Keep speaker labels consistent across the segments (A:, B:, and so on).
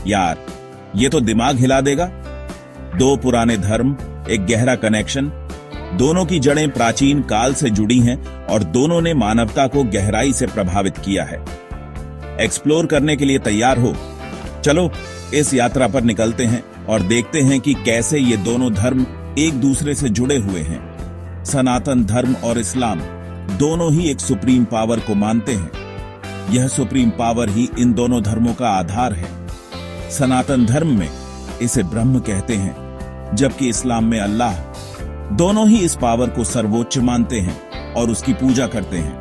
A: यार, ये तो दिमाग हिला देगा। दो पुराने धर्म, एक गहरा कनेक्शन, दोनों की जड़ें प्राचीन काल से जुड़ी हैं और दोनों ने मानवता को गहराई से प्रभावित किया है। एक्सप्लोर करने के लिए तैयार हो? चलो इस यात्रा पर निकलते हैं और देखते हैं कि कैसे ये दोनों धर्म एक दूसरे से जुड़े हुए हैं। सनातन धर्म और इस्लाम दोनों ही एक सुप्रीम पावर को मानते हैं। यह सुप्रीम पावर ही इन दोनों धर्मों का आधार है। सनातन धर्म में इसे ब्रह्म कहते हैं, जबकि इस्लाम में अल्लाह। दोनों ही इस पावर को सर्वोच्च मानते हैं और उसकी पूजा करते हैं।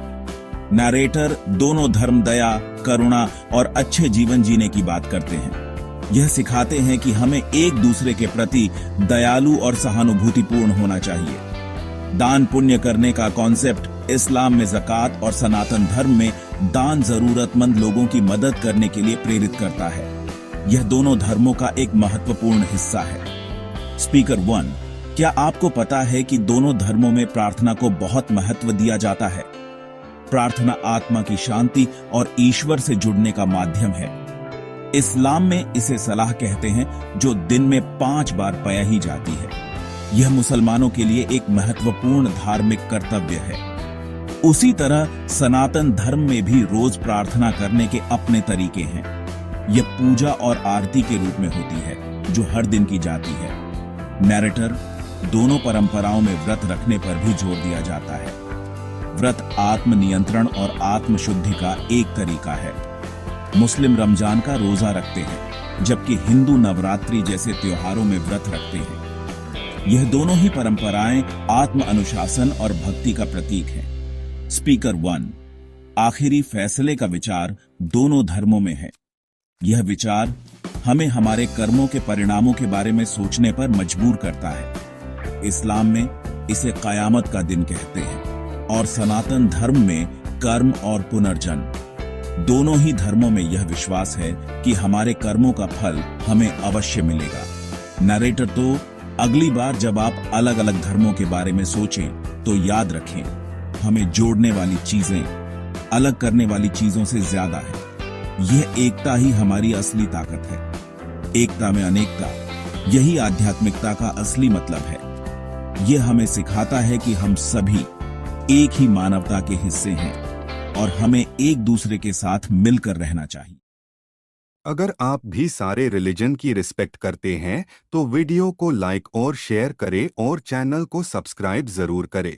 A: नरेटर दोनों धर्म दया, करुणा और अच्छे जीवन जीने की बात करते हैं। यह सिखाते हैं कि हमें एक दूसरे के प्रति दयालु और सहानुभूतिपूर्ण होना चाहिए। दान पुण्य करने का कॉन्सेप्ट इस्लाम में ज़कात और सनातन धर्म में दान जरूरतमंद लोगों की मदद करने के लिए प्रेरित करता है। यह दोनों धर्मों का एक महत्वपूर्ण हिस्सा है। स्पीकर 1, क्या आपको पता है कि दोनों धर्मों में प्रार्थना को बहुत महत्व दिया जाता है? प्रार्थना आत्मा की शांति और ईश्वर से जुड़ने का माध्यम है। इस्लाम में इसे सलाह कहते हैं, जो दिन में 5 बार पया ही जाती है। यह मुसलमानों के लिए एक महत्वपूर्ण धार्मिक कर्तव्य है। उसी तरह सनातन धर्म में भी रोज प्रार्थना करने के अपने तरीके हैं। यह पूजा और आरती के रूप में होती है, जो हर दिन की जाती है। नैरेटर दोनों परंपराओं में व्रत रखने पर भी जोर दिया जाता है। व्रत आत्म नियंत्रण और आत्म शुद्धि का एक तरीका है। मुस्लिम रमजान का रोजा रखते हैं, जबकि हिंदू नवरात्रि जैसे त्योहारों में व्रत रखते हैं। यह दोनों ही परंपराएं आत्म अनुशासन और भक्ति का प्रतीक हैं। स्पीकर 1, आखिरी फैसले का विचार दोनों धर्मों में है। यह विचार हमें हमारे कर्मों के परिणामों के बारे में सोचने पर मजबूर करता है। इस्लाम में इसे कयामत का दिन कहते हैं और सनातन धर्म में कर्म और पुनर्जन्म। दोनों ही धर्मों में यह विश्वास है कि हमारे कर्मों का फल हमें अवश्य मिलेगा। नरेटर तो अगली बार जब आप अलग अलग धर्मों के बारे में सोचें तो याद रखें, हमें जोड़ने वाली चीजें अलग करने वाली चीजों से ज्यादा है। यह एकता ही हमारी असली ताकत है। एकता में अनेकता, यही आध्यात्मिकता का असली मतलब है। यह हमें सिखाता है कि हम सभी एक ही मानवता के हिस्से हैं और हमें एक दूसरे के साथ मिलकर रहना चाहिए।
B: अगर आप भी सारे रिलीजन की रिस्पेक्ट करते हैं तो वीडियो को लाइक और शेयर करें और चैनल को सब्सक्राइब जरूर करें।